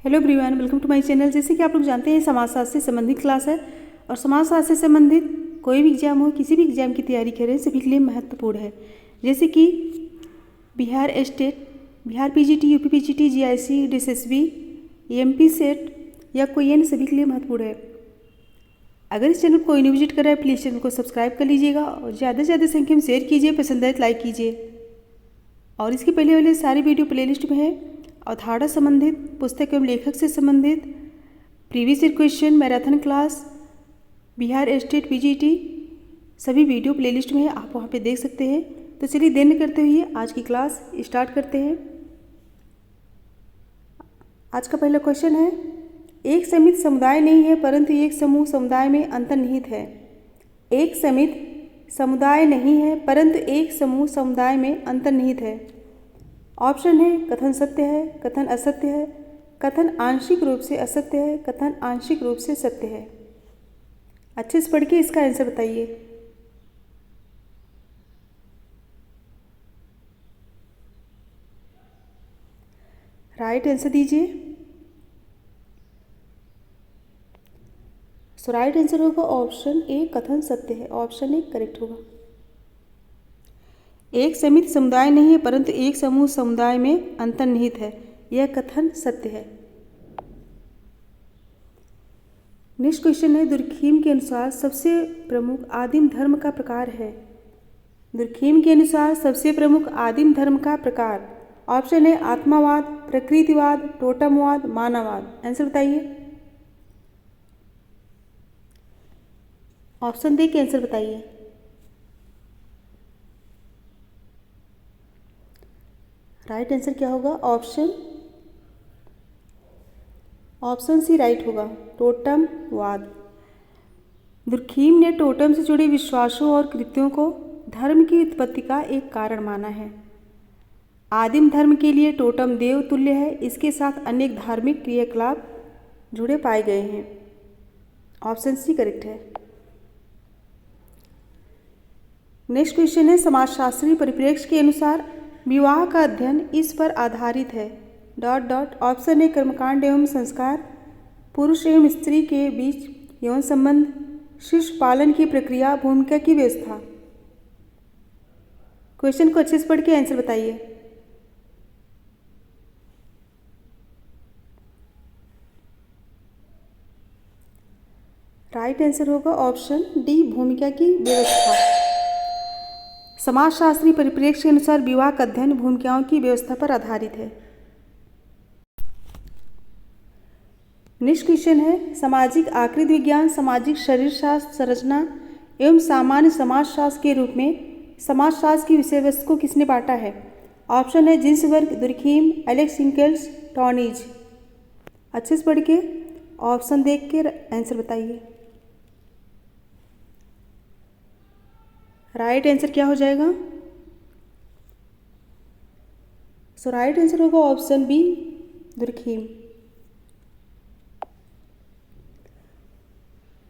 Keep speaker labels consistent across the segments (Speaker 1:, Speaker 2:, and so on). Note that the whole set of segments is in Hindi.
Speaker 1: Hello everyone, welcome to my channel. जैसे कि आप लोग जानते हैं समाजशास्त्र से संबंधित क्लास है और समाजशास्त्र से संबंधित कोई भी एग्जाम हो, किसी भी एग्जाम की तैयारी करें सभी के लिए महत्वपूर्ण है। जैसे कि Bihar state, Bihar PGT, UP PGT, GIC, DSSB, MP set या कोई अन्य सभी के लिए महत्वपूर्ण है। अगर इस चैनल को कोई नहीं विजिट कर रहा है प्लीज़ चैनल को सब्सक्राइब कर लीजिएगा और ज़्यादा से ज़्यादा संख्या में शेयर कीजिए, पसंद आए तो लाइक कीजिए। और इसके पहले वाले सारी वीडियो प्लेलिस्ट में है। अवधारणा संबंधित, पुस्तक एवं लेखक से संबंधित, previous year question, marathon class, Bihar state PGT सभी वीडियो प्लेलिस्ट में है, आप वहाँ पे देख सकते हैं। तो चलिए देर न करते हुए आज की क्लास स्टार्ट करते हैं। आज का पहला क्वेश्चन है, एक समित समुदाय नहीं है परंतु एक समूह समुदाय में अंतर्निहित है। एक समित समुदाय नहीं है परंतु एक समूह समुदाय में अंतर्निहित है। ऑप्शन है कथन सत्य है, कथन असत्य है, कथन आंशिक रूप से असत्य है, कथन आंशिक रूप से सत्य है। अच्छे से पढ़ के इसका आंसर बताइए। राइट आंसर दीजिए। सो राइट आंसर होगा ऑप्शन ए, कथन सत्य है। ऑप्शन ए करेक्ट होगा। एक समित समुदाय नहीं है परंतु एक समूह समुदाय में अंतर्निहित है, यह कथन सत्य है। नेक्स्ट क्वेश्चन है, दुर्खीम के अनुसार सबसे प्रमुख आदिम धर्म का प्रकार है। दुर्खीम के अनुसार सबसे प्रमुख आदिम धर्म का प्रकार। ऑप्शन है आत्मावाद, प्रकृतिवाद, टोटमवाद, मानववाद। आंसर बताइए। ऑप्शन दे के आंसर बताइए। राइट आंसर क्या होगा? ऑप्शन सी राइट होगा, टोटमवाद। दुर्खीम ने टोटम से जुड़े विश्वासों और कृत्यों को धर्म की उत्पत्ति का एक कारण माना है। आदिम धर्म के लिए टोटम देव तुल्य है, इसके साथ अनेक धार्मिक क्रियाकलाप जुड़े पाए गए हैं। ऑप्शन सी करेक्ट है। नेक्स्ट क्वेश्चन है, समाजशास्त्री परिप्रेक्ष्य के अनुसार विवाह का अध्ययन इस पर आधारित है। Dot dot. ऑप्शन ए कर्मकांड एवं संस्कार, पुरुष एवं स्त्री के बीच यौन संबंध, शिशु पालन की प्रक्रिया, भूमिका की व्यवस्था। क्वेश्चन को अच्छे से पढ़ के आंसर बताइए। राइट आंसर होगा ऑप्शन डी, भूमिका की व्यवस्था। समाजशास्त्री परिप्रेक्ष्य के अनुसार विवाह का अध्ययन भूमिकाओं की व्यवस्था पर आधारित है। नेक्स्ट क्वेश्चन है, सामाजिक आकृति विज्ञान, सामाजिक शरीरशास्त्र, संरचना एवं सामान्य समाजशास्त्र के रूप में समाजशास्त्र की विषय वस्तु को किसने बांटा है। ऑप्शन है जिन्सबर्ग, दुर्खीम, एलेक्स इंगल्स, टॉनीज। अच्छे से पढ़ के ऑप्शन देख के आंसर बताइए। राइट आंसर क्या हो जाएगा? सो राइट आंसर होगा ऑप्शन बी, दुर्खीम।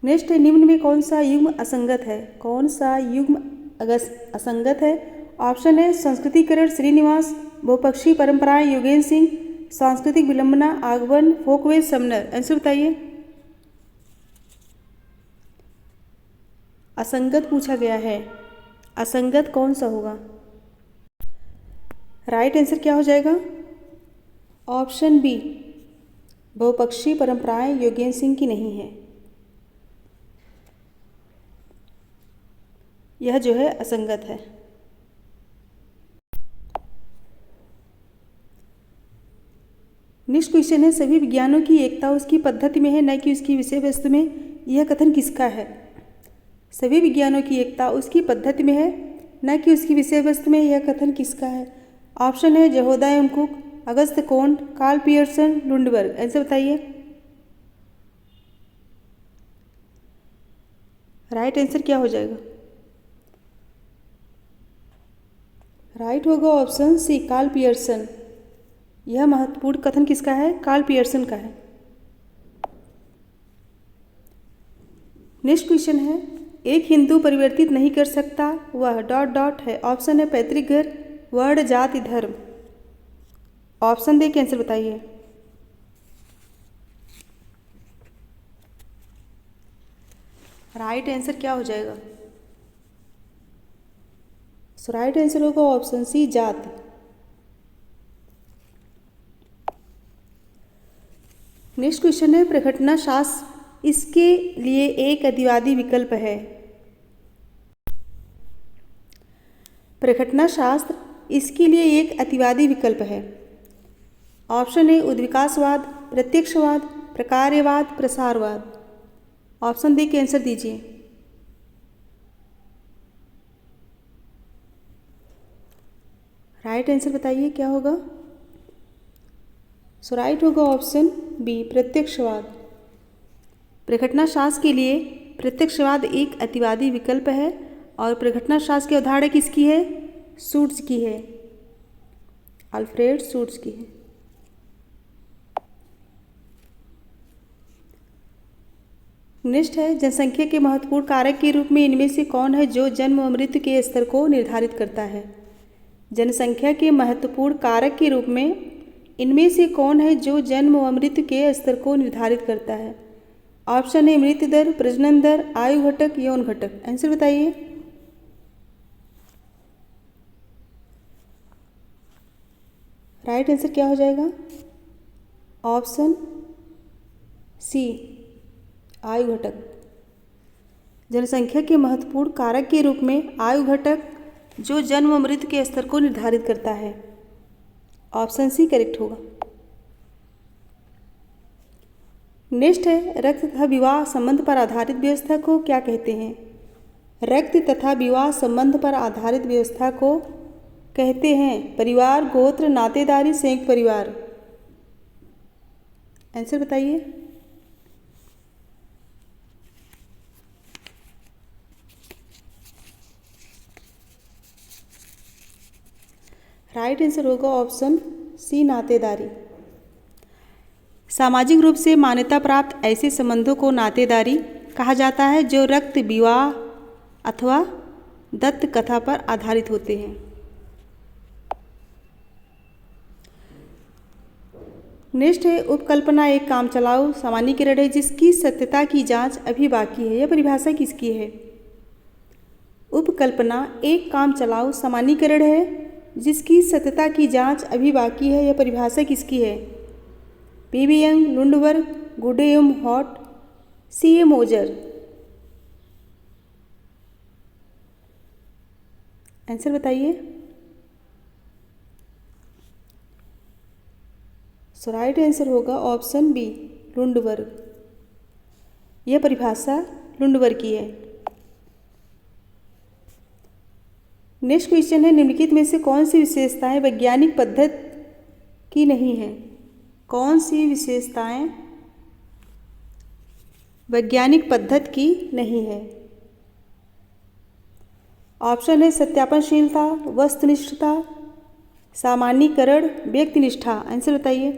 Speaker 1: नेक्स्ट है, निम्न में कौन सा युग्म असंगत है? कौन सा युग्म असंगत है? ऑप्शन है संस्कृतिकरण श्रीनिवास, बहुपक्षीय परंपराएं योगेंद्र सिंह, सांस्कृतिक विलंबना आगमन फोकवे समनर। आंसर बताइए। असंगत पूछा गया है, असंगत कौन सा होगा? राइट आंसर क्या हो जाएगा? ऑप्शन बी, बहुपक्षीय परंपराएं योगेंद्र सिंह की नहीं है, यह जो है असंगत है। नेक्स्ट क्वेश्चन है, सभी विज्ञानों की एकता उसकी पद्धति में है न कि उसकी विषय वस्तु में, यह कथन किसका है? सभी विज्ञानों की एकता उसकी पद्धति में है न कि उसकी विषय वस्तु में, यह कथन किसका है? ऑप्शन है यहूदा एवं कुक, अगस्त कोंट, कार्ल पियर्सन, लुंडबर्ग। आंसर बताइए। राइट आंसर क्या हो जाएगा? राइट होगा ऑप्शन सी, कार्ल पियर्सन। यह महत्वपूर्ण कथन किसका है? कार्ल पियर्सन का है। नेक्स्ट क्वेश्चन है, एक हिंदू परिवर्तित नहीं कर सकता वह डॉट डॉट है। ऑप्शन है पैतृक घर, वर्ण, जाति, धर्म। ऑप्शन दे के आंसर बताइए। राइट आंसर क्या हो जाएगा? सो राइट आंसर होगा ऑप्शन सी, जात। नेक्स्ट क्वेश्चन है, प्रघटना शास्त्र इसके लिए एक अतिवादी विकल्प है। प्रघटना शास्त्र इसके लिए एक अतिवादी विकल्प है। Option A उद्विकासवाद, प्रत्यक्षवाद, प्रकार्यवाद, प्रसारवाद। ऑप्शन दे के आंसर दीजिए। राइट आंसर बताइए क्या होगा? सो राइट होगा ऑप्शन बी, प्रत्यक्षवाद। प्रघटना शास्त्र के लिए प्रत्यक्षवाद एक अतिवादी विकल्प है और प्रघटना शास्त्र की अवधारणा किसकी है? शूट्स की है, अल्फ्रेड शूट्स की है। नेक्स्ट है, जनसंख्या के महत्वपूर्ण कारक के रूप में इनमें से कौन है जो जन्म और मृत्यु के स्तर को निर्धारित करता है? जनसंख्या के महत्वपूर्ण कारक के रूप में इनमें से कौन है जो जन्म व मृत्यु के स्तर को निर्धारित करता है? ऑप्शन ए मृत्यु दर, प्रजनन दर, आयु घटक, यौन घटक। आंसर बताइए। राइट आंसर क्या हो जाएगा? ऑप्शन सी, आयु घटक। जनसंख्या के महत्वपूर्ण कारक के रूप में आयु घटक जो जन्म व मृत्यु के स्तर को निर्धारित करता है। ऑप्शन सी करेक्ट होगा। नेक्स्ट है, रक्त तथा विवाह संबंध पर आधारित व्यवस्था को क्या कहते हैं? रक्त तथा विवाह संबंध पर आधारित व्यवस्था को कहते हैं परिवार, गोत्र, नातेदारी, संयुक्त परिवार। आंसर बताइए। राइट आंसर होगा ऑप्शन सी, नातेदारी। सामाजिक रूप से मान्यता प्राप्त ऐसे संबंधों को नातेदारी कहा जाता है जो रक्त, विवाह अथवा दत्त कथा पर आधारित होते हैं। नेक्स्ट है, उपकल्पना एक कामचलाऊ सामान्यीकरण है जिसकी सत्यता की जांच अभी बाकी है। यह परिभाषा किसकी है? उपकल्पना एक कामचलाऊ सामान्यीकरण है जिसकी सत्यता की जांच अभी बाकी है। यह परिभाषा किसकी है? पी.वी. यंग, लुंडबर्ग, गुडे एवं हॉट, सी.ए. मोजर। आंसर बताइए। सो राइट आंसर होगा ऑप्शन बी, लुंडबर्ग। यह परिभाषा लुंडबर्ग की है। नेक्स्ट क्वेश्चन है, निम्नलिखित में से कौन सी विशेषताएं वैज्ञानिक पद्धति की नहीं है? कौन सी विशेषताएं वैज्ञानिक पद्धति की नहीं है? ऑप्शन है सत्यापनशीलता, वस्तुनिष्ठता, सामान्यीकरण, व्यक्तिनिष्ठा। आंसर बताइए।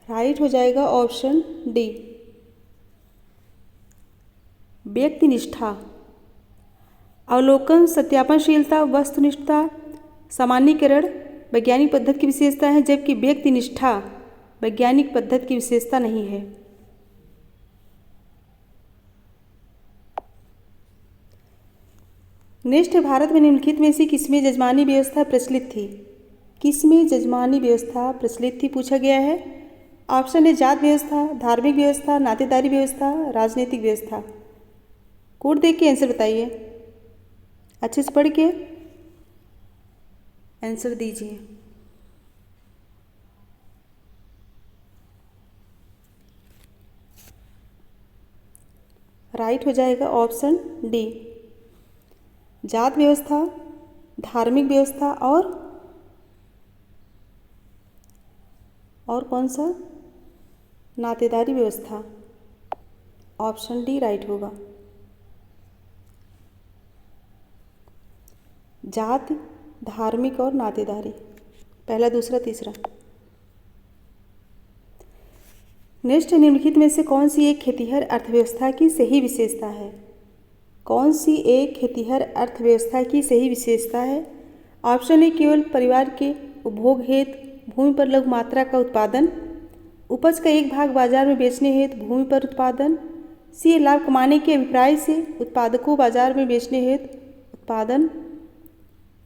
Speaker 1: राइट हो जाएगा ऑप्शन डी, व्यक्तिनिष्ठा। अवलोकन, सत्यापनशीलता, वस्तुनिष्ठता, सामान्यीकरण वैज्ञानिक पद्धति की विशेषता है जबकि व्यक्तिनिष्ठा वैज्ञानिक पद्धति की विशेषता नहीं है। नेक्स्ट है, भारत में निम्नलिखित में से किसमें जजमानी व्यवस्था प्रचलित थी? किसमें जजमानी व्यवस्था प्रचलित थी पूछा गया है। ऑप्शन है जात व्यवस्था, धार्मिक व्यवस्था, नातेदारी व्यवस्था, राजनीतिक व्यवस्था। कोड देख के आंसर बताइए, अच्छे से पढ़ के आंसर दीजिए। राइट हो जाएगा ऑप्शन डी, जात व्यवस्था, धार्मिक व्यवस्था और कौन सा? नातेदारी व्यवस्था। ऑप्शन डी राइट होगा। जात, धार्मिक और नातेदारी, पहला, दूसरा, तीसरा। नेक्स्ट, निम्नलिखित में से कौन सी एक खेतीहर अर्थव्यवस्था की सही विशेषता है? कौन सी एक खेतीहर अर्थव्यवस्था की सही विशेषता है? ऑप्शन ए केवल परिवार के उपभोग हेतु भूमि पर लघु मात्रा का उत्पादन, उपज का एक भाग बाजार में बेचने हेतु भूमि पर उत्पादन। सी, लाभ कमाने के अभिप्राय से उत्पादकों बाजार में बेचने हेतु उत्पादन।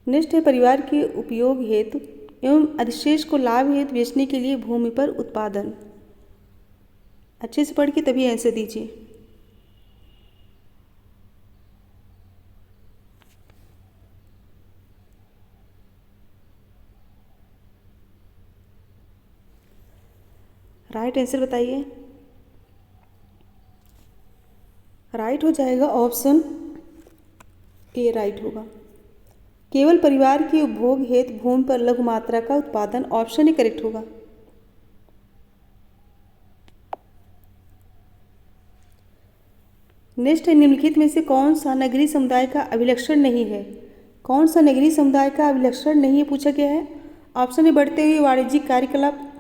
Speaker 1: नेक्स्ट है परिवार के उपयोग हेतु एवं अधिशेष को लाभ हेतु बेचने के लिए भूमि पर उत्पादन। अच्छे से पढ़ के तभी आंसर दीजिए। राइट आंसर बताइए। राइट हो जाएगा ऑप्शन ए राइट होगा। केवल परिवार के उपभोग हेतु भूमि पर लघु मात्रा का उत्पादन, ऑप्शन ए करेक्ट होगा। नेक्स्ट है निम्नलिखित में से कौन सा नगरीय समुदाय का अभिलक्षण नहीं है। कौन सा नगरीय समुदाय का अभिलक्षण नहीं है पूछा गया है। ऑप्शन ए बढ़ते हुए वाणिज्यिक कार्यकलाप,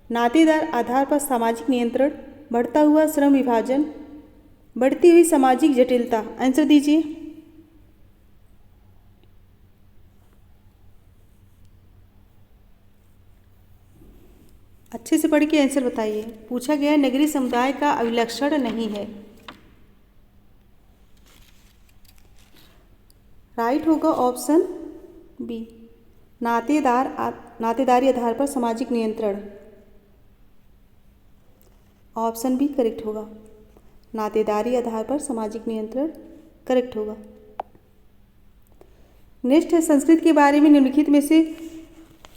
Speaker 1: नातेदार आधार पर सामाजिक नियंत्रण, बढ़ता हुआ श्रम विभाजन, बढ़ती हुई सामाजिक जटिलता। आंसर दीजिए। अच्छे से पढ़ के आंसर बताइए। पूछा गया नगरीय समुदाय का अभिलक्षण नहीं है। राइट होगा ऑप्शन बी, नातेदारी आधार पर सामाजिक नियंत्रण। ऑप्शन बी करेक्ट होगा। नातेदारी आधार पर सामाजिक नियंत्रण करेक्ट होगा। नेक्स्ट है संस्कृत के बारे में निम्नलिखित में से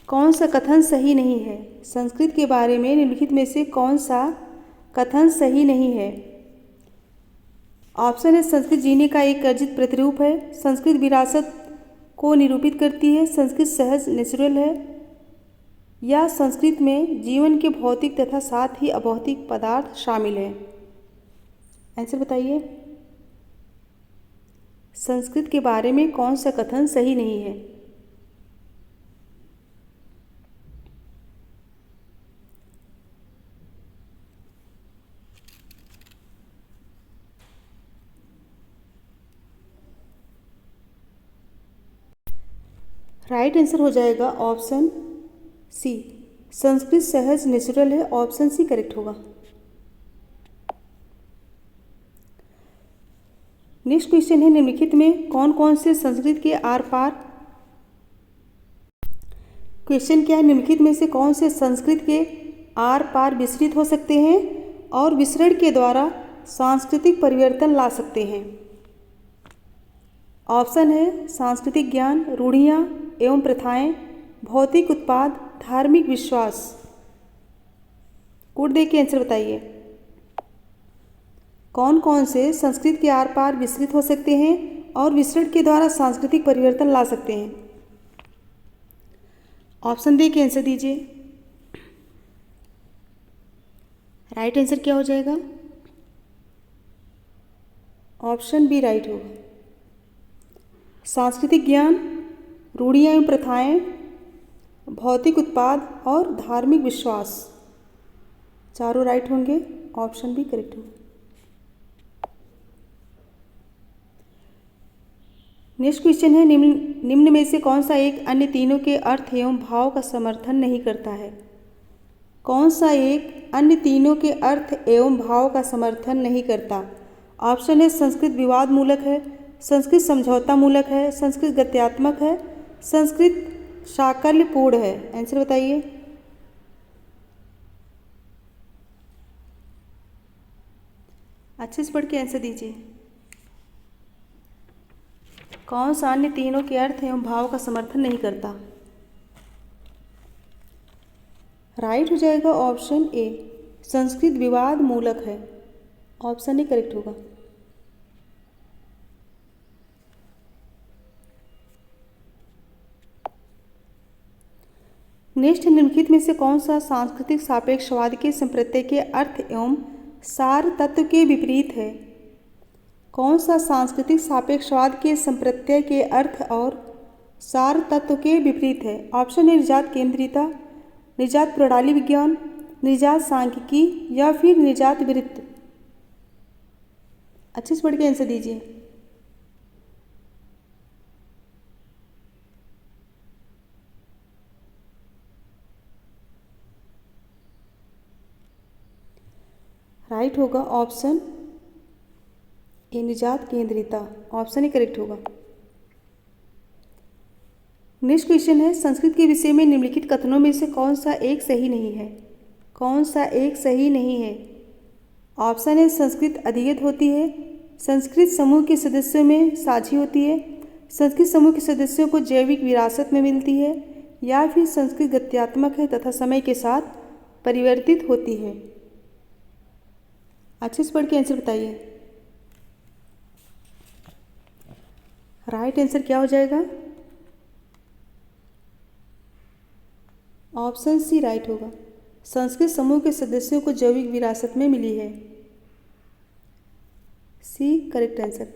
Speaker 1: कौन सा कथन सही नहीं है। संस्कृत के बारे में निम्नलिखित में से कौन सा कथन सही नहीं है। ऑप्शन है संस्कृत जीने का एक अर्जित प्रतिरूप है, संस्कृत विरासत को निरूपित करती है, संस्कृत सहज नेचुरल है, या संस्कृत में जीवन के भौतिक तथा साथ ही अभौतिक पदार्थ शामिल है। आंसर बताइए। संस्कृत के बारे में कौन सा कथन सही नहीं है। राइट आंसर हो जाएगा ऑप्शन सी, संस्कृत सहज नेचुरल है। ऑप्शन सी करेक्ट होगा। नेक्स्ट क्वेश्चन है निम्नलिखित में कौन कौन से संस्कृत के आर पार। क्वेश्चन क्या है, निम्नलिखित में से कौन से संस्कृत के आर पार विस्तृत हो सकते हैं और विसरण के द्वारा सांस्कृतिक परिवर्तन ला सकते हैं। ऑप्शन है सांस्कृतिक ज्ञान, रूढ़ियाँ एवं प्रथाएं, भौतिक उत्पाद, धार्मिक विश्वास। कोड दे के आंसर बताइए। कौन कौन से संस्कृत के आर पार विस्तृत हो सकते हैं और विसरण के द्वारा सांस्कृतिक परिवर्तन ला सकते हैं। ऑप्शन दे के आंसर दीजिए। राइट आंसर क्या हो जाएगा। ऑप्शन बी राइट होगा। सांस्कृतिक ज्ञान, रूढ़ियाँ एवं प्रथाएं, भौतिक उत्पाद और धार्मिक विश्वास, चारों राइट होंगे। ऑप्शन बी करेक्ट होगा। नेक्स्ट क्वेश्चन है निम्न में से कौन सा एक अन्य तीनों के अर्थ एवं भाव का समर्थन नहीं करता है। कौन सा एक अन्य तीनों के अर्थ एवं भाव का समर्थन नहीं करता। ऑप्शन है संस्कृत विवाद मूलक है, संस्कृत समझौता मूलक है, संस्कृत गत्यात्मक है, संस्कृत साकल्यपूर्ण है। आंसर बताइए। अच्छे से पढ़ के आंसर दीजिए। कौन सा अन्य तीनों के अर्थ एवं भाव का समर्थन नहीं करता। राइट हो जाएगा ऑप्शन ए, संस्कृत विवाद मूलक है। ऑप्शन ए करेक्ट होगा। नेक्स्ट निम्नलिखित में से कौन सा सांस्कृतिक सापेक्षवाद के संप्रत्यय के अर्थ एवं सार तत्व के विपरीत है। कौन सा सांस्कृतिक सापेक्षवाद के संप्रत्यय के अर्थ और सार तत्व के विपरीत है। ऑप्शन है निर्जात केंद्रिता, निर्जात प्रणाली विज्ञान, निर्जात सांख्यिकी या फिर निर्जात वृत्त। अच्छे से पढ़ के आंसर दीजिए। राइट होगा ऑप्शन ए निजात केंद्रिता, ऑप्शन ए करेक्ट होगा। नेक्स्ट क्वेश्चन है संस्कृत के विषय में निम्नलिखित कथनों में से कौन सा एक सही नहीं है? कौन सा एक सही नहीं है? ऑप्शन है संस्कृत अधिगत होती है, संस्कृत समूह के सदस्यों में साझी होती है, संस्कृत समूह के सदस्यों को जैविक विरासत में मिलती है, या फिर संस्कृत गत्यात्मक है तथा समय के साथ परिवर्तित होती है। अच्छे से पढ़ के आंसर बताइए। राइट आंसर क्या हो जाएगा? ऑप्शन सी राइट होगा, संस्कृत समूह के सदस्यों को जैविक विरासत में मिली है। C correct answer.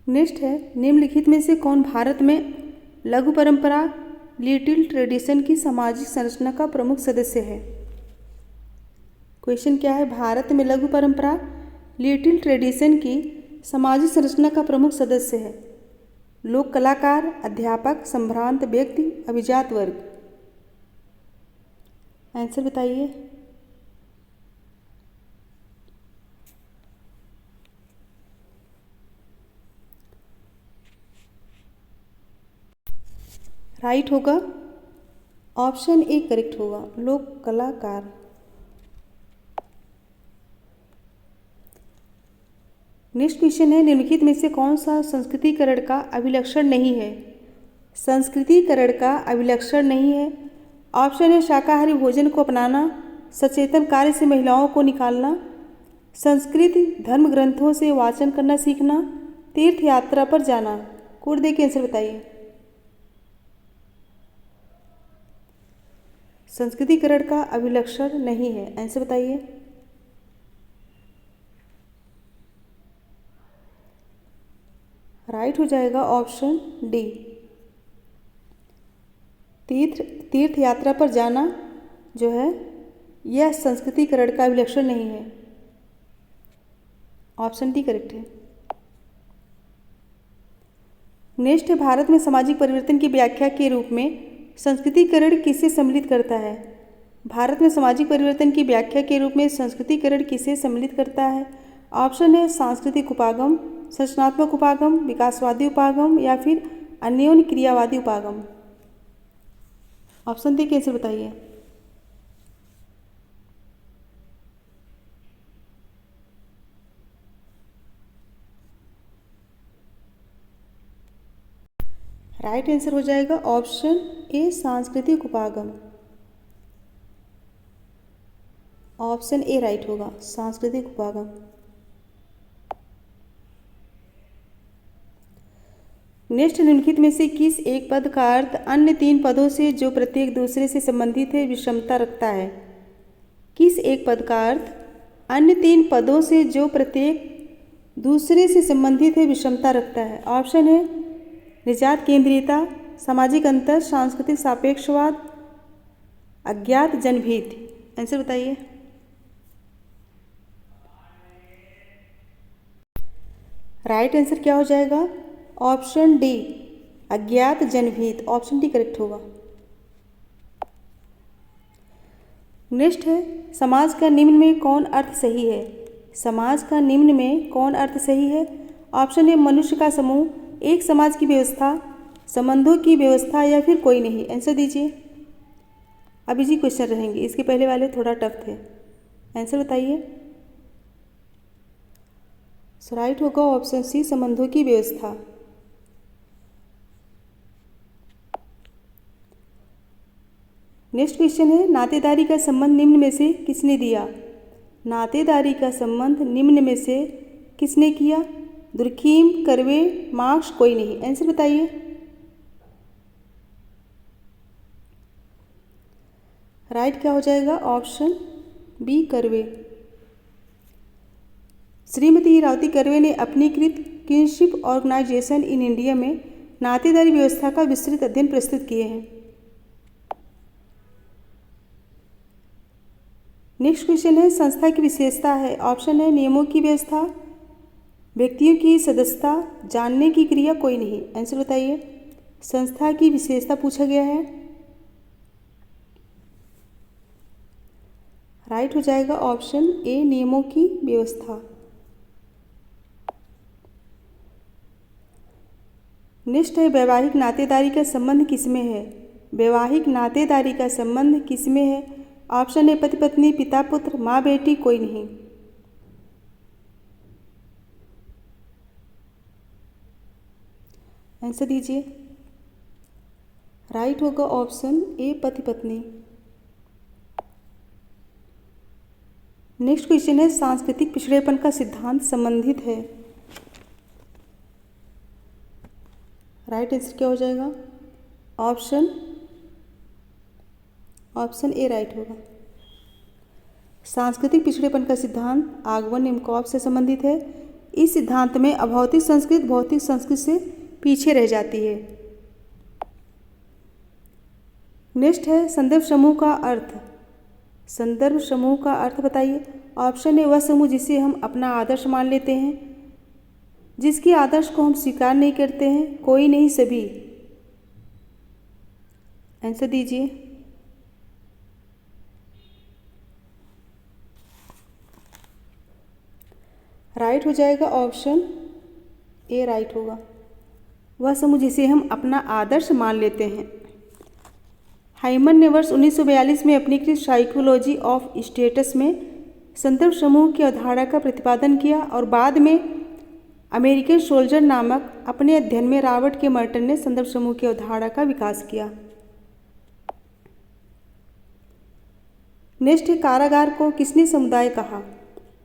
Speaker 1: नेक्स्ट है निम्नलिखित में से कौन भारत में लघु परंपरा लिटिल ट्रेडिशन की सामाजिक संरचना का प्रमुख सदस्य है? क्वेश्चन क्या है? भारत में लघु परंपरा लिटिल ट्रेडिशन की सामाजिक संरचना का प्रमुख सदस्य है। लोक कलाकार, अध्यापक, संभ्रांत व्यक्ति, अभिजात वर्ग। आंसर बताइए। राइट होगा ऑप्शन ए करेक्ट होगा, लोक कलाकार। नेक्स्ट क्वेश्चन है निम्नलिखित में से कौन सा संस्कृतिकरण का अभिलक्षण नहीं है? संस्कृतिकरण का अभिलक्षण नहीं है। ऑप्शन है शाकाहारी भोजन को अपनाना, सचेतन कार्य से महिलाओं को निकालना, संस्कृत धर्म ग्रंथों से वाचन करना सीखना, तीर्थ यात्रा पर जाना। कोड दे के आंसर बताइए। संस्कृतिकरण का अभिलक्षण नहीं है, आंसर बताइए। राइट हो जाएगा ऑप्शन डी, तीर्थ यात्रा पर जाना जो है यह संस्कृतिकरण का अभिलक्षण नहीं है। ऑप्शन डी करेक्ट है। नेक्स्ट है भारत में सामाजिक परिवर्तन की व्याख्या के रूप में संस्कृतिकरण किसे सम्मिलित करता है? भारत में सामाजिक परिवर्तन की व्याख्या के रूप में संस्कृतिकरण किसे सम्मिलित करता है? ऑप्शन है सांस्कृतिक उपागम, संरचनात्मक उपागम, विकासवादी उपागम, या फिर अन्योन्य क्रियावादी उपागम। ऑप्शन डी कैसे बताइए। राइट आंसर हो जाएगा ऑप्शन ए सांस्कृतिक उपागम। ऑप्शन ए राइट होगा, सांस्कृतिक उपागम। नेक्स्ट निम्नलिखित में से किस एक पद का अर्थ अन्य तीन पदों से जो प्रत्येक दूसरे से संबंधित है विषमता रखता है? किस एक पद का अर्थ अन्य तीन पदों से जो प्रत्येक दूसरे से संबंधित है विषमता रखता है? ऑप्शन है निजात केंद्रीयता, सामाजिक अंतर, सांस्कृतिक सापेक्षवाद, अज्ञात जनभेद। आंसर बताइए। राइट आंसर क्या हो जाएगा? ऑप्शन डी अज्ञात जनभेद। ऑप्शन डी करेक्ट होगा। नेक्स्ट है समाज का निम्न में कौन अर्थ सही है? समाज का निम्न में कौन अर्थ सही है? ऑप्शन है मनुष्य का समूह, एक समाज की व्यवस्था, संबंधों की व्यवस्था, या फिर कोई नहीं। आंसर दीजिए। अभी जी क्वेश्चन रहेंगे, इसके पहले वाले थोड़ा टफ थे। आंसर बताइए। सो राइट होगा ऑप्शन सी संबंधों की व्यवस्था। नेक्स्ट क्वेश्चन है नातेदारी का संबंध निम्न में से किसने दिया? नातेदारी का संबंध निम्न में से किसने किया? दुर्खीम, कर्वे, मार्क्स, कोई नहीं। आंसर बताइए। राइट क्या हो जाएगा? Option B Karve. श्रीमती रावती कर्वे ने अपनी कृत किनशिप ऑर्गेनाइजेशन इन इंडिया में नातेदारी व्यवस्था का विस्तृत अध्ययन प्रस्तुत किए हैं। नेक्स्ट क्वेश्चन है संस्था की विशेषता है। ऑप्शन है नियमों की व्यवस्था, व्यक्तियों की सदस्यता, जानने की क्रिया, कोई नहीं। आंसर बताइए। संस्था की विशेषता पूछा गया है। राइट हो जाएगा ऑप्शन ए नियमों की व्यवस्था। नेक्स्ट है वैवाहिक नातेदारी का संबंध किसमें है। वैवाहिक नातेदारी का संबंध किसमें है। ऑप्शन ए पति पत्नी, पिता पुत्र, माँ बेटी, कोई नहीं। आंसर दीजिए। राइट होगा ऑप्शन ए पति पत्नी। नेक्स्ट क्वेश्चन है सांस्कृतिक पिछड़ेपन का सिद्धांत संबंधित है। राइट आंसर क्या हो जाएगा। ऑप्शन ए राइट होगा। सांस्कृतिक पिछड़ेपन का सिद्धांत आगमन निम्नकोव से संबंधित है। इस सिद्धांत में अभौतिक संस्कृति भौतिक संस्कृति से पीछे रह जाती है। नेक्स्ट है संदर्भ समूह का अर्थ। संदर्भ समूह का अर्थ बताइए। ऑप्शन ए वह समूह जिसे हम अपना आदर्श मान लेते हैं, जिसके आदर्श को हम स्वीकार नहीं करते हैं, कोई नहीं सभी। आंसर दीजिए। राइट हो जाएगा ऑप्शन ए राइट होगा। वह समूह जिसे हम अपना आदर्श मान लेते हैं। हाइमन ने वर्ष 1942 में अपनी कृत साइकोलॉजी ऑफ स्टेटस में संदर्भ समूह की अवधारणा का प्रतिपादन किया और बाद में अमेरिकन सोल्जर नामक अपने अध्ययन में रॉबर्ट के मर्टन ने संदर्भ समूह की अवधारणा का विकास किया। नेक्स्ट है कारागार को किसने समुदाय कहा।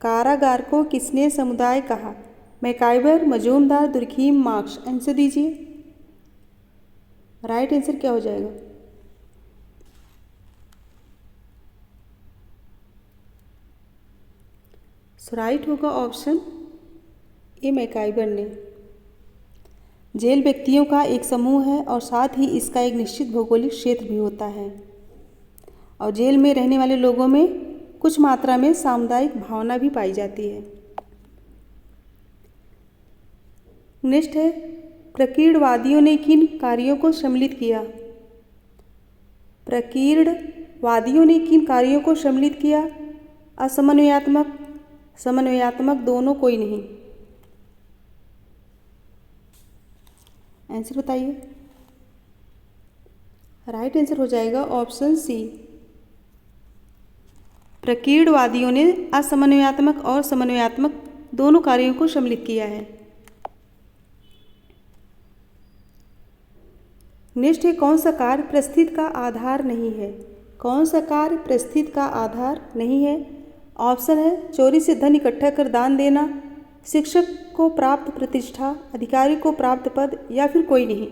Speaker 1: कारागार को किसने समुदाय कहा। मैकाइबर, मजूमदार, दुर्खीम, मार्क्स। आंसर दीजिए। राइट आंसर क्या हो जाएगा। राइट होगा ऑप्शन ए मैकाइबर ने। जेल व्यक्तियों का एक समूह है और साथ ही इसका एक निश्चित भौगोलिक क्षेत्र भी होता है और जेल में रहने वाले लोगों में कुछ मात्रा में सामुदायिक भावना भी पाई जाती है। नेक्स्ट है प्रकीर्णवादियों ने किन कार्यों को सम्मिलित किया। प्रकीर्णवादियों ने किन कार्यों को सम्मिलित किया। असमन्वयात्मक, समन्वयात्मक, दोनों, कोई नहीं। आंसर बताइए। राइट आंसर हो जाएगा ऑप्शन सी। प्रकीर्णवादियों ने असमन्वयात्मक और समन्वयात्मक दोनों कार्यों को सम्मिलित किया है। नेक्स्ट है कौन सा कार्य परिस्थिति का आधार नहीं है। कौन सा कार्य परिस्थिति का आधार नहीं है। ऑप्शन है चोरी से धन इकट्ठा कर दान देना, शिक्षक को प्राप्त प्रतिष्ठा, अधिकारी को प्राप्त पद, या फिर कोई नहीं।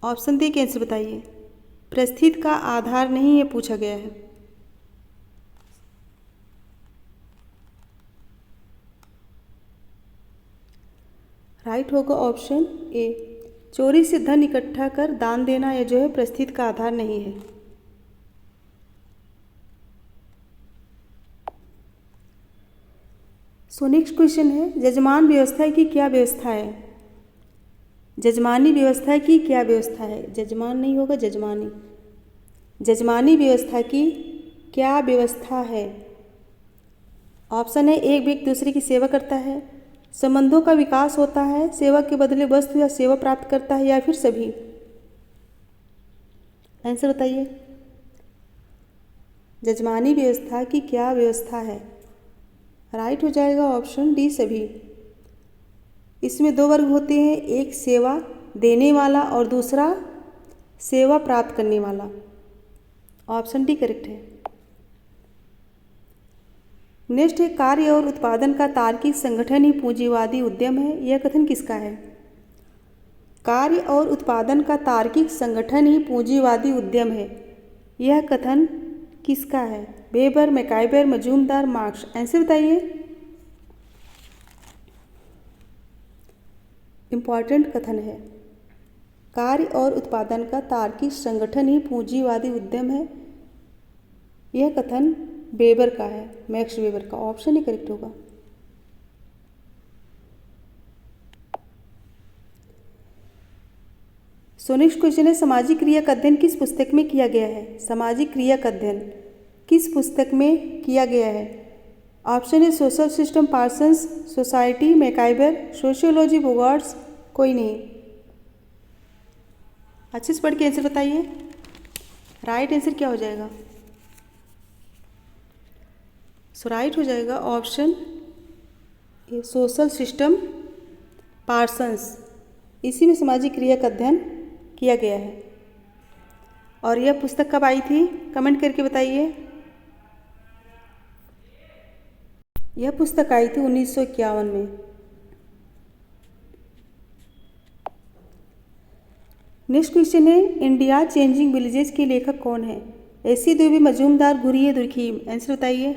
Speaker 1: ऑप्शन दे के आंसर बताइए। परिस्थिति का आधार नहीं है पूछा गया है। राइट होगा ऑप्शन ए। चोरी से धन इकट्ठा कर दान देना यह जो है परिस्थिति का आधार नहीं है। सो नेक्स्ट क्वेश्चन है जजमान व्यवस्था की क्या व्यवस्था है। जजमानी व्यवस्था की क्या व्यवस्था है। जजमान नहीं होगा जजमानी। जजमानी व्यवस्था की क्या व्यवस्था है। ऑप्शन है एक व्यक्ति दूसरे की सेवा करता है, संबंधों का विकास होता है, सेवा के बदले वस्तु या सेवा प्राप्त करता है, या फिर सभी। आंसर बताइए। जजमानी व्यवस्था की क्या व्यवस्था है। राइट हो जाएगा ऑप्शन डी सभी। इसमें दो वर्ग होते हैं, एक सेवा देने वाला और दूसरा सेवा प्राप्त करने वाला। ऑप्शन डी करेक्ट है। नेक्स्ट है कार्य और उत्पादन का तार्किक संगठन ही पूंजीवादी उद्यम है। यह कथन किसका है। कार्य और उत्पादन का तार्किक संगठन ही पूंजीवादी उद्यम है। यह कथन किसका है। Weber, MacIver, Majumdar, Marx. Answer बताइए। इम्पॉर्टेंट कथन है। कार्य और उत्पादन का तार्किक संगठन ही पूंजीवादी उद्यम है। यह कथन वेबर का है, मैक्स वेबर का। ऑप्शन ही करेक्ट होगा। सो नेक्स्ट क्वेश्चन है सामाजिक क्रिया का अध्ययन किस पुस्तक में किया गया है। सामाजिक क्रिया का अध्ययन किस पुस्तक में किया गया है? ऑप्शन है social system Parsons, society, MacIver, sociology Bogardus, कोई नहीं। अच्छे से पढ़ के आंसर बताइए। राइट आंसर क्या हो जाएगा? सो राइट हो जाएगा ऑप्शन ये सोशल सिस्टम पार्सन्स। इसी में सामाजिक क्रिया का अध्ययन किया गया है। और यह पुस्तक कब आई थी? कमेंट करके बताइए। यह पुस्तक आई थी 1951 में। नेक्स्ट क्वेश्चन है इंडिया चेंजिंग विलेजेस के लेखक कौन है? AC Dubey, Majumdar, Ghurye, Durkheim. Answer बताइए।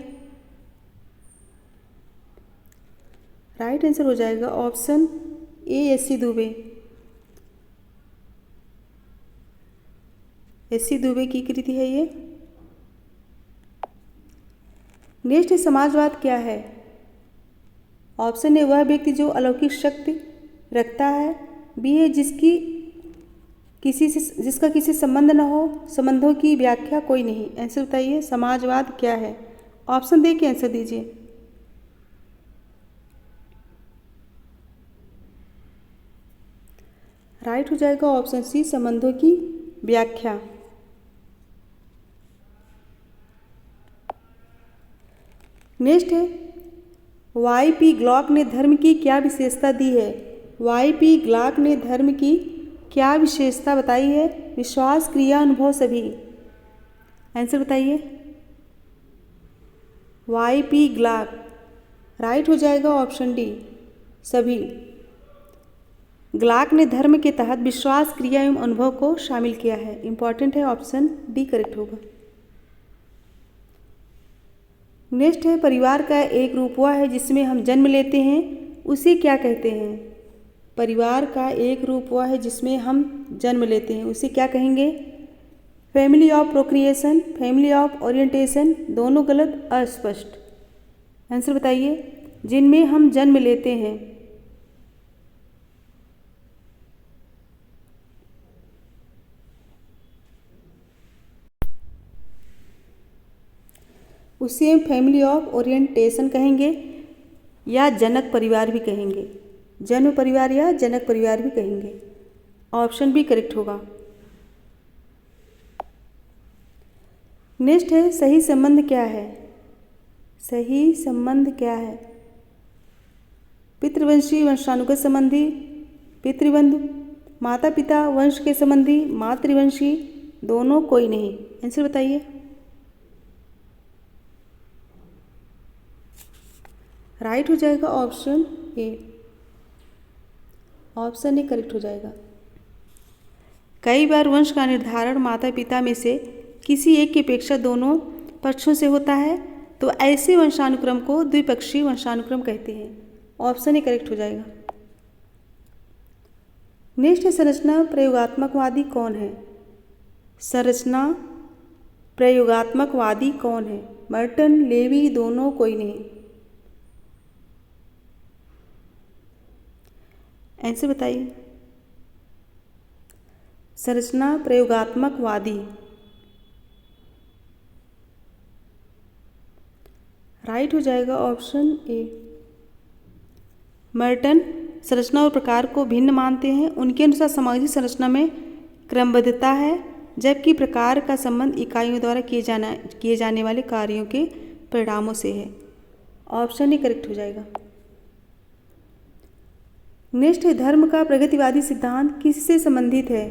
Speaker 1: राइट आंसर हो जाएगा option A AC Dubey. AC Dubey की कृति है ये। नेक्स्ट है समाजवाद क्या है? ऑप्शन ए वह व्यक्ति जो अलौकिक शक्ति रखता है। बी है जिसका किसी संबंध न हो। संबंधों की व्याख्या कोई नहीं। आंसर बताइए समाजवाद क्या है? ऑप्शन दे के आंसर दीजिए। राइट हो जाएगा ऑप्शन सी संबंधों की व्याख्या। नेक्स्ट है वाई.पी. ग्लॉक ने धर्म की क्या विशेषता दी है? वाई.पी. ग्लॉक ने धर्म की क्या विशेषता बताई है? विश्वास, क्रिया, अनुभव, सभी। आंसर बताइए। वाई.पी. ग्लॉक। राइट हो जाएगा ऑप्शन डी सभी। ग्लॉक ने धर्म के तहत विश्वास, क्रिया एवं अनुभव को शामिल किया है। इंपॉर्टेंट है, ऑप्शन डी करेक्ट होगा। नेक्स्ट है परिवार का एक रूप वह है जिसमें हम जन्म लेते हैं, उसे क्या कहते हैं? परिवार का एक रूप वह है जिसमें हम जन्म लेते हैं, उसे क्या कहेंगे? Family of procreation, family of orientation, दोनों गलत, अस्पष्ट। आंसर बताइए। जिनमें हम जन्म लेते हैं। उसे हम फैमिली ऑफ ओरिएंटेशन कहेंगे या जनक परिवार भी कहेंगे। जन्म परिवार या जनक परिवार भी कहेंगे। ऑप्शन भी करेक्ट होगा। नेक्स्ट है सही संबंध क्या है? सही संबंध क्या है? पितृवंशी, वंशानुगत संबंधी, पितृबंधु, माता पिता वंश के संबंधी, मातृवंशी, दोनों, कोई नहीं। आंसर बताइए। राइट हो जाएगा option A. Option A correct हो जाएगा। कई बार वंश का निर्धारण माता पिता में से किसी एक की अपेक्षा दोनों पक्षों से होता है, तो ऐसे वंशानुक्रम को द्विपक्षीय वंशानुक्रम कहते हैं। ऑप्शन ए करेक्ट हो जाएगा। नेक्स्ट है संरचना प्रयोगात्मकवादी कौन है? संरचना प्रयोगात्मकवादी कौन है? मर्टन, लेवी, दोनों, कोई नहीं। आंसर बताइए। संरचना प्रयोगात्मकवादी। राइट हो जाएगा ऑप्शन ए। मर्टन संरचना और प्रकार को भिन्न मानते हैं। उनके अनुसार सामाजिक संरचना में क्रमबद्धता है, जबकि प्रकार का संबंध इकाइयों द्वारा किए जाने वाले कार्यों के परिणामों से है। ऑप्शन ए करेक्ट हो जाएगा। नेक्स्ट है धर्म का प्रगतिवादी सिद्धांत किससे संबंधित है?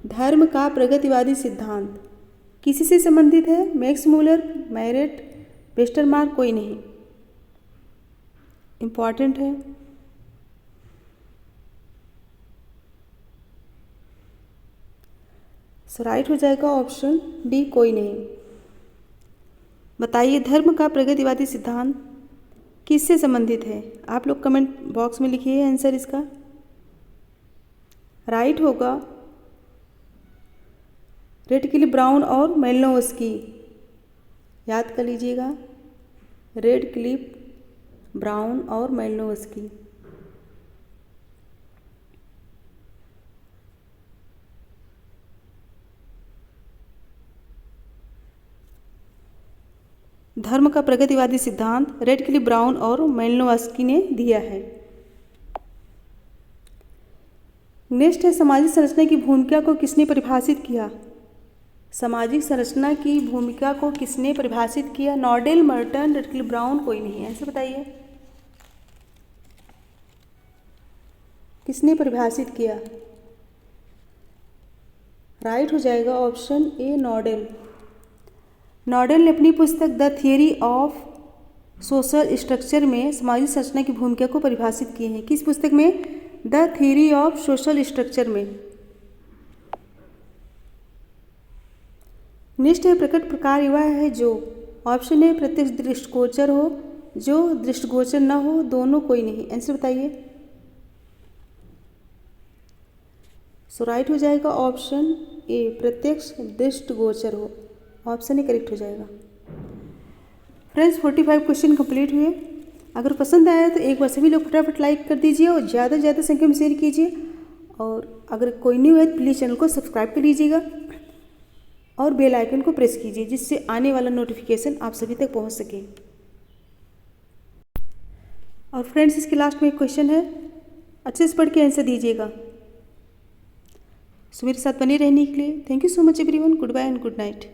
Speaker 1: धर्म का प्रगतिवादी सिद्धांत किससे संबंधित है? मैक्स मूलर, मैरेट, वेस्टरमार्क, कोई नहीं। इंपॉर्टेंट है। सो राइट हो जाएगा ऑप्शन डी, कोई नहीं। बताइए धर्म का प्रगतिवादी सिद्धांत किससे संबंधित है? आप लोग कमेंट बॉक्स में लिखिए आंसर इसका। राइट होगा रेडक्लिफ, ब्राउन और मेलिनोवस्की। याद कर लीजिएगा, रेडक्लिफ, ब्राउन और मेलिनोवस्की। धर्म का प्रगतिवादी सिद्धांत रेडक्लिफ ब्राउन और मेलिनोव्स्की ने दिया है। नेक्स्ट है सामाजिक संरचना की भूमिका को किसने परिभाषित किया। सामाजिक संरचना की भूमिका को किसने परिभाषित किया। नॉर्डेल, मर्टन, रेडक्लिफ ब्राउन, कोई नहीं है। ऐसे बताइए किसने परिभाषित किया। राइट हो जाएगा ऑप्शन ए नॉर्डेल। नॉर्डेल ने अपनी पुस्तक the theory of social structure में सामाजिक संरचना की भूमिका को परिभाषित किए हैं। किस पुस्तक में। The theory of social structure में। नेक्स्ट है प्रकट प्रकार वह है जो। ऑप्शन ए प्रत्यक्ष दृष्टिगोचर हो, जो दृष्टिगोचर न हो, दोनों, कोई नहीं। आंसर बताइए। सो राइट हो जाएगा ऑप्शन ए प्रत्यक्ष दृष्टिगोचर हो। ऑप्शन ए करेक्ट हो जाएगा। फ्रेंड्स 45 क्वेश्चन कंप्लीट हुए। अगर पसंद आया तो एक बार सभी लोग फटाफट लाइक कर दीजिए और ज़्यादा से ज़्यादा संख्या में शेयर कीजिए। और अगर कोई न्यू है तो प्लीज़ चैनल को सब्सक्राइब कर लीजिएगा और बेल आइकन को प्रेस कीजिए जिससे आने वाला नोटिफिकेशन आप सभी तक पहुंच सके। और फ्रेंड्स इसके लास्ट में एक क्वेश्चन है, अच्छे से पढ़ के आंसर दीजिएगा। सो मेरे साथ बने रहने के लिए thank you so much everyone. Goodbye and good night.